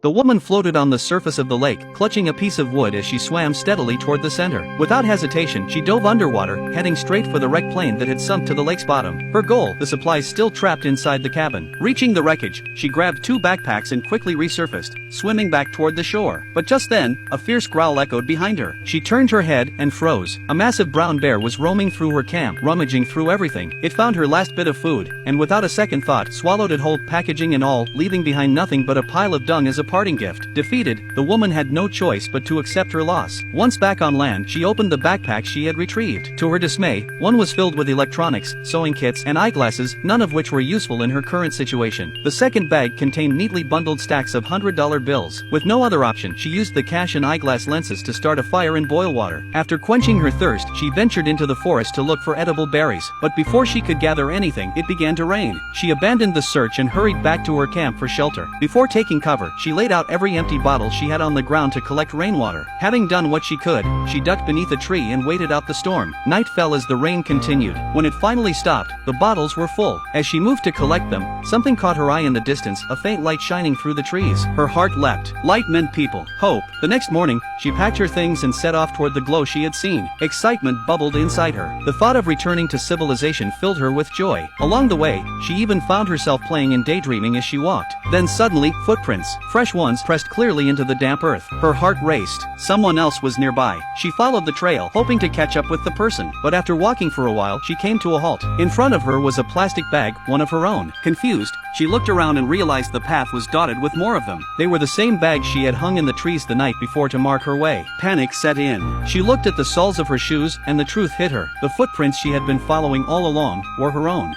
The woman floated on the surface of the lake, clutching a piece of wood as she swam steadily toward the center. Without hesitation, she dove underwater, heading straight for the wrecked plane that had sunk to the lake's bottom. Her goal, the supplies still trapped inside the cabin. Reaching the wreckage, she grabbed 2 backpacks and quickly resurfaced, swimming back toward the shore. But just then, a fierce growl echoed behind her. She turned her head and froze. A massive brown bear was roaming through her camp, rummaging through everything. It found her last bit of food, and without a second thought, swallowed it whole, packaging and all, leaving behind nothing but a pile of dung as a parting gift. Defeated, the woman had no choice but to accept her loss. Once back on land, she opened the backpack she had retrieved. To her dismay, one was filled with electronics, sewing kits, and eyeglasses, none of which were useful in her current situation. The second bag contained neatly bundled stacks of $100 bills. With no other option, she used the cash and eyeglass lenses to start a fire and boil water. After quenching her thirst, she ventured into the forest to look for edible berries. But before she could gather anything, it began to rain. She abandoned the search and hurried back to her camp for shelter. Before taking cover, she laid out every empty bottle she had on the ground to collect rainwater. Having done what she could, she ducked beneath a tree and waited out the storm. Night fell as the rain continued. When it finally stopped, the bottles were full. As she moved to collect them, something caught her eye in the distance, a faint light shining through the trees. Her heart leapt. Light meant people, hope. The next morning, she packed her things and set off toward the glow she had seen. Excitement bubbled inside her. The thought of returning to civilization filled her with joy. Along the way, she even found herself playing and daydreaming as she walked. Then suddenly, footprints, fresh ones, pressed clearly into the damp earth. Her heart raced. Someone else was nearby. She followed the trail, hoping to catch up with the person. But after walking for a while, she came to a halt. In front of her was a plastic bag, one of her own. Confused, she looked around and realized the path was dotted with more of them. They were the same bags she had hung in the trees the night before to mark her way. Panic set in. She looked at the soles of her shoes, and the truth hit her. The footprints she had been following all along were her own.